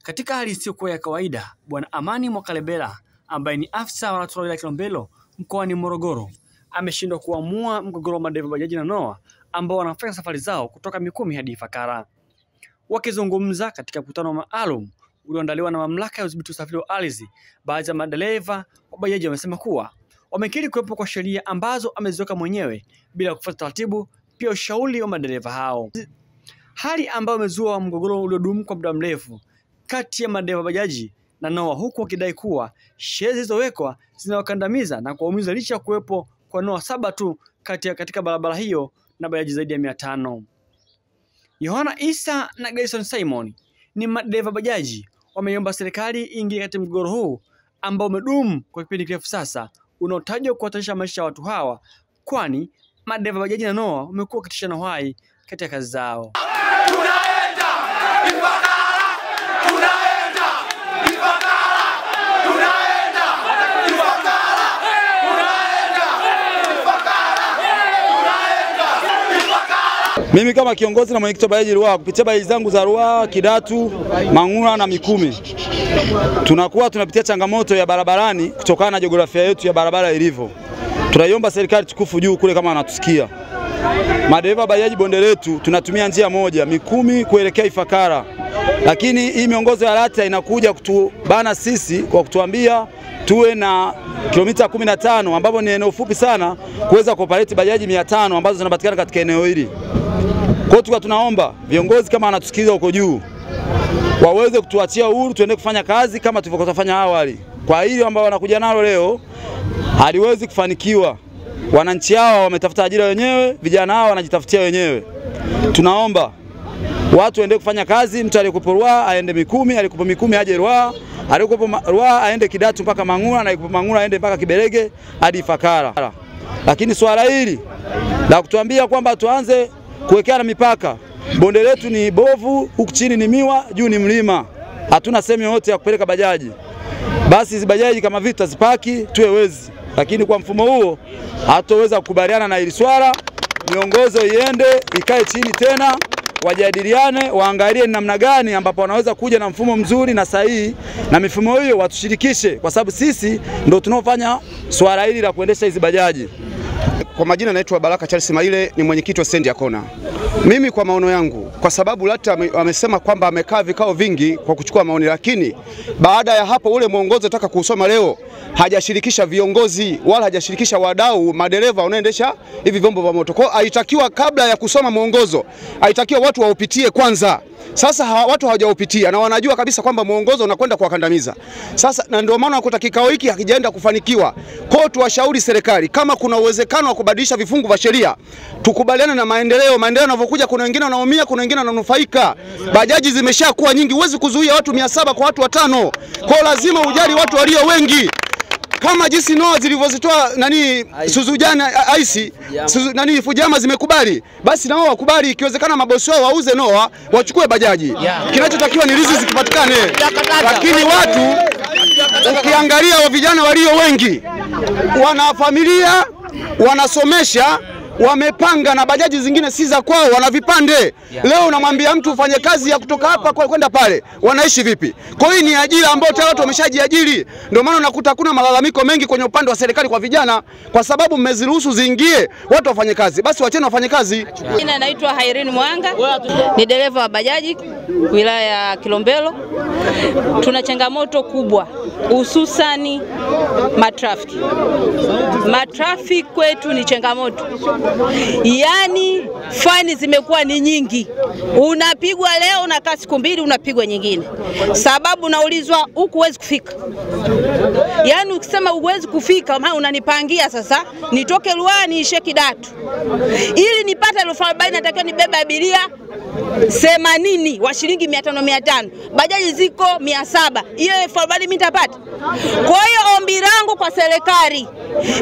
Katika hali isiyokuwa ya kawaida, Bwana Amani Mwakalebela ambaye ni afisa wa TARURA ya Kilombero mkoani Morogoro ameshindwa kuamua mgogoro wa madereva bajaji na Noah ambao wanafanya safari zao kutoka Mikumi hadi Ifakara. Wakizungumza katika mkutano maalum ulioandaliwa na mamlaka ya udhibiti usafiri wa ardhi, baadhi ya madereva wa bajaji wamesema kuwa wamekiri kuwepo kwa sheria ambazo ameziweka mwenyewe bila kufuata taratibu, pia ushauri wa madereva hao, hali ambayo imezua mgogoro uliodumu kwa muda mrefu kati ya madereva bajaji na Noah, huku wakidai kuwa sheria zilizowekwa zinawakandamiza na kuwaumiza licha ya kuwepo kwa Noah 7 tu katika barabara hiyo na bajaji zaidi ya 500. Yohana Isa na Gason Simon ni madereva bajaji wameomba serikali ingie katika mgogoro huu ambao umedumu kwa kipindi kirefu sasa, unaotajwa kuhatarisha maisha ya watu hawa, kwani madereva bajaji na Noah wamekuwa wakitishana uhai katika kazi zao. Tunaenda Ifakara, tunaenda Ifakara, tunaenda Ifakara, tunaenda Ifakara. Mimi kama kiongozi na mwenyekiti wa bajaji Ruaha, kupitia bajaji zangu za Ruaha, Kidatu, Mang'ula na Mikumi, tunapitia changamoto ya barabarani kutokana na jiografia yetu ya barabara ilivyo. Tunaiomba serikali tukufu juu kule kama wanatusikia. Madereva bajaji bonde letu tunatumia njia moja, Mikumi kuelekea Ifakara. Lakini hii miongozo ya LATRA inakuja kutubana sisi kwa kutuambia tuwe na kilomita 15 ambapo ni eneo fupi sana kuweza kuoperate bajaji 500 ambazo zinapatikana katika eneo hili. Kwa hiyo tunaomba viongozi kama wanatusikiliza huko juu waweze kutuachia uhuru tuende kufanya kazi kama tulivyofanya awali. Kwa hili ambao wanakuja nalo leo haliwezi kufanikiwa. Wananchi hao wametafuta ajira wenyewe, vijana hao wanajitafutia wenyewe. Tunaomba watu waende kufanya kazi, mtu aliyekuwa Ruaha aende Mikumi, aliyekuwa Mikumi aje Ruaha, aliyekuwa Ruaha aende Kidatu mpaka Mang'ula, na aliyekuwa Mang'ula aende mpaka Kiberege hadi Ifakara. Lakini swala hili la kutuambia kwamba tuanze kuwekeana mipaka, bonde letu ni bovu, huku chini ni miwa, juu ni mlima. Hatuna sehemu yote ya kupeleka bajaji. Basi hizi bajaji kama vita zipaki tuwe wezi. Lakini kwa mfumo huo hatoweza kukubaliana na hili swala. Miongozo iende ikae chini tena, wajadiliane, waangalie namna gani ambapo wanaweza kuja na mfumo mzuri na sahihi, na mifumo hiyo watushirikishe kwa sababu sisi ndio tunaofanya swala hili la kuendesha hizi bajaji. Kwa majina naitwa Baraka Charles Maile, ni mwenyekiti wa stendi ya Kona. Mimi kwa maono yangu, kwa sababu LATRA wamesema kwamba amekaa vikao vingi kwa kuchukua maoni, lakini baada ya hapo ule mwongozo nataka kusoma leo hajashirikisha viongozi wala hajashirikisha wadau madereva wanaoendesha hivi vyombo vya moto. Kwa haitakiwa kabla ya kusoma mwongozo, haitakiwa watu waupitie kwanza. Sasa watu hawajaupitia na wanajua kabisa kwamba mwongozo unakwenda kuwakandamiza. Sasa na ndio maana nakuta kikao hiki hakijaenda kufanikiwa. Kwa tuwashauri serikali kama kuna uwezekano wa kubadilisha vifungu vya sheria, tukubaliane na maendeleo yanavyokuja. Kuna wengine wanaumia, kuna wengine wananufaika. Bajaji zimeshakuwa nyingi, huwezi kuzuia watu 700 kwa watu 5. Kwa lazima ujali watu walio wengi. Kama jinsi Noah zilivyozitoa Suzujana Fujama zimekubali, basi na wao wakubali. Ikiwezekana mabosi wao wauze Noah, wachukue bajaji. Kinachotakiwa ni riziki zikipatikane. Lakini watu ukiangalia wa vijana walio wengi wana familia, wanasomesha, wamepanga na bajaji zingine si za kwao, wana vipande. Leo unamwambia mtu ufanye kazi ya kutoka hapa kwenda pale, wanaishi vipi? Kwa hiyo ni ajira ambayo tayari watu wameshajiajiri. Ndio maana unakuta hakuna malalamiko mengi kwenye upande wa serikali kwa vijana, kwa sababu mmeziruhusu ziingie watu wafanye kazi. Basi wacheni wafanye kazi. Jina naitwa Hairini Mwanga, ni dereva wa bajaji wilaya ya Kilombero. Tuna changamoto kubwa hususani matrafiki. Matrafiki kwetu ni changamoto. Yaani faini zimekuwa ni nyingi. Unapigwa leo na kasi siku 2 unapigwa nyingine. Sababu naulizwa huku huwezi kufika. Yaani ukisema huwezi kufika, maana unanipangia sasa nitoke Ruaha niishe Kidatu. Ili nipate 40,000 natakiwa nibebe abiria 80 wa shilingi 500. Bajaji ziko 700. Hiyo 40,000 mimi nitapata. Kwa hiyo ombi langu kwa serikali,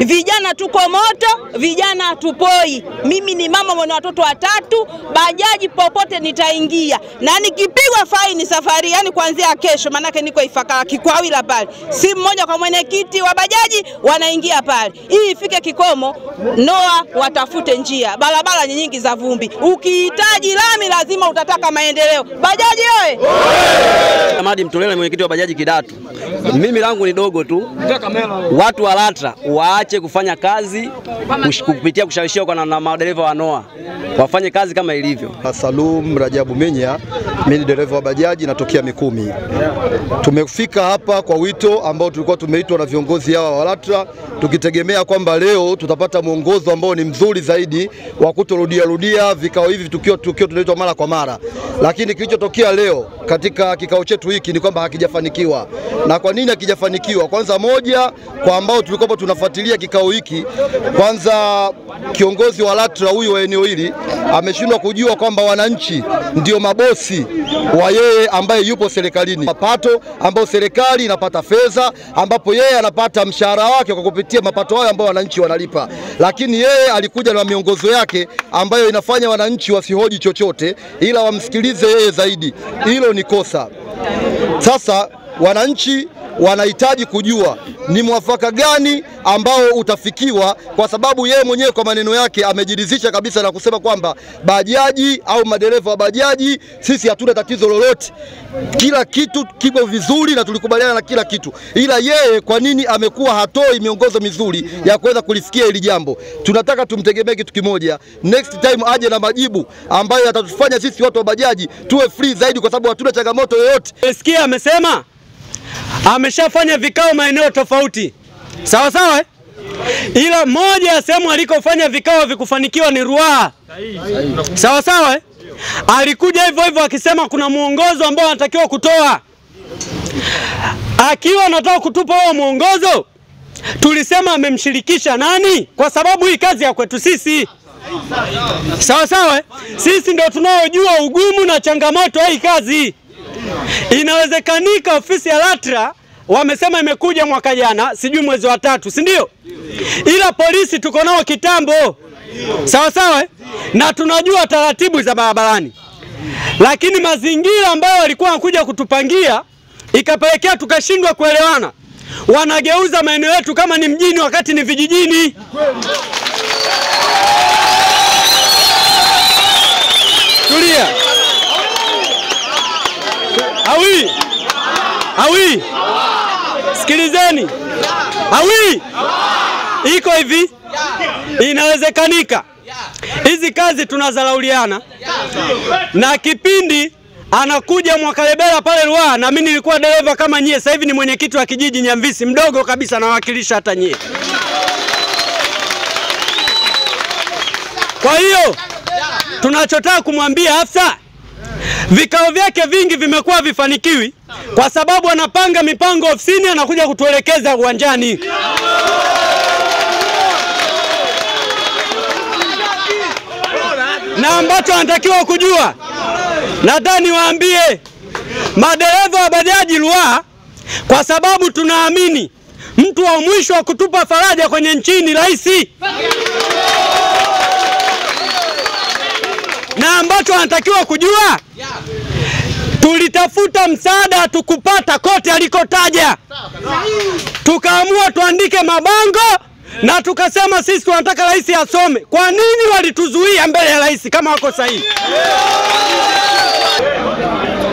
vijana tuko moto, vijana tupoi. Mimi ni mama mwenye watoto 3, bajaji popote nitaingia. Na nikipigwa faini safari, yani kuanzia kesho, manake niko Ifakara Kikwawila pale. Si mmoja kwa mwenyekiti wa bajaji wanaingia pale. Hii ifike kikomo, Noah watafute njia. Barabara nyingi za vumbi. Ukihitaji lami lazima utataka maendeleo. Bajaji wewe. Hamadi Mtolele, mwenyekiti wa bajaji Kidatu. Mimi langu ni dogo tu. Watu wa LATRA waache kufanya kazi kupitia kushawishiwa na madereva wa Noah. Wafanye kazi kama ilivyo. Salum Rajabu Menya, mimi ni dereva wa bajaji natokea Mikumi. Tumefika hapa kwa wito ambao tulikuwa tumeitwa na viongozi hawa wa LATRA, tukitegemea kwamba leo tutapata mwongozo ambao ni mzuri zaidi wa kutorudia vikao hivi tukio tunaitwa mara kwa mara. Lakini kilichotokea leo katika kikao chetu hiki ni kwamba hakijafanikiwa. Na kwa nini hakijafanikiwa? Kwanza moja, kwa ambao tulikuwa tunafuatilia kikao hiki, kwanza kiongozi wa LATRA huyu wa eneo hili ameshindwa kujua kwamba wananchi ndio mabosi wa yeye ambaye yupo serikalini. Mapato ambao serikali inapata fedha, ambapo yeye anapata mshahara wake kwa kupitia mapato hayo ambao wananchi wanalipa. Lakini yeye alikuja na miongozo yake ambayo inafanya wananchi wasihoji chochote ila wamsikilize yeye zaidi. Hilo ni kosa. Sasa wananchi wanahitaji kujua ni mwafaka gani ambao utafikiwa, kwa sababu yeye mwenyewe kwa maneno yake amejiridhisha kabisa na kusema kwamba bajaji au madereva wa bajaji sisi hatuna tatizo lolote, kila kitu kipo vizuri na tulikubaliana na kila kitu. Ila yeye kwa nini amekuwa hatoi miongozo mizuri ya kuweza kulifikia hili jambo? Tunataka tumtegemee kitu kimoja, next time aje na majibu ambayo yatatufanya sisi watu wa bajaji tuwe free zaidi, kwa sababu hatuna changamoto yoyote. Sikia amesema ameshafanya vikao maeneo tofauti. Sawa sawa Ila moja ya sehemu alikofanya vikao vikufanikiwa ni Ruaha. Sawa sawa Alikuja hivyo hivyo akisema kuna muongozo ambao anatakiwa kutoa. Akiwa anataka kutupa huo muongozo, tulisema amemshirikisha nani? Kwa sababu hii kazi ya kwetu sisi. Sawa sawa Sisi ndio tunaojua ugumu na changamoto hii kazi. Inawezekanika ofisi ya LATRA wamesema imekuja mwaka jana, sijui mwezi wa 3, si ndio? Ila polisi tuko nao kitambo. Sawa sawa Na tunajua taratibu za barabarani. Lakini mazingira ambayo walikuwa wanakuja kutupangia ikapelekea tukashindwa kuelewana. Wanageuza maeneo yetu kama ni mjini wakati ni vijijini. Tulia. Awi. Sikilizeni. Awi. Iko hivi. Inawezekanika hizi kazi tunazalauliana, na kipindi anakuja Mwakalebela pale Ruaha, na mimi nilikuwa dereva kama nyie, sasa hivi ni mwenyekiti wa kijiji Nyamvisi, mdogo kabisa, nawakilisha hata nyie. Kwa hiyo tunachotaka kumwambia afisa, vikao vyake vingi vimekuwa vifanikiwi kwa sababu anapanga mipango ofisini, anakuja kutuelekeza uwanjani. Na ambacho anatakiwa kujua, nadhani waambie madereva wa bajaji Ruaha, kwa sababu tunaamini mtu wa mwisho wa kutupa faraja kwenye nchini rais. Na ambacho anatakiwa kujua, tulitafuta msaada tukupata kote alikotaja. Tukaamua tuandike mabango na tukasema sisi tunataka rais asome. Kwa nini walituzuia mbele ya rais kama wako sahihi?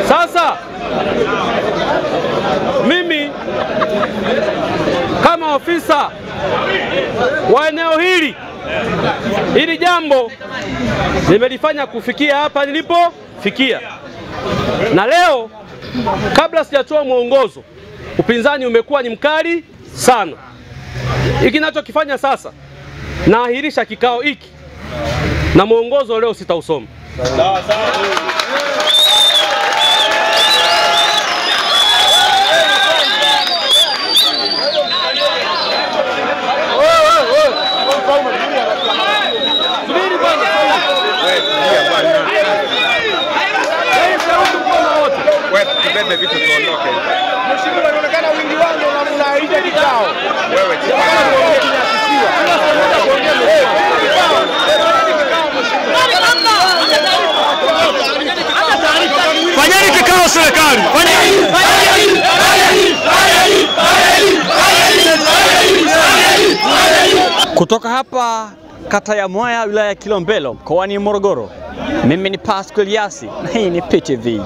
Sasa mimi kama ofisa wa eneo hili jambo nimelifanya kufikia hapa nilipofikia. Na leo kabla sijatoa mwongozo, upinzani umekuwa ni mkali sana. Hiki ninachokifanya sasa, naahirisha kikao hiki na mwongozo leo sitausoma. Tubebe vitu tuondoke. Mheshimiwa, inaonekana wingi wangu na mnaita kikao. Wewe fanyeni kikao serikali. Kutoka hapa kata ya Mwaya, wilaya ya Kilombero, mkoani Morogoro, mimi ni Pascal Yasi na hii ni PTV.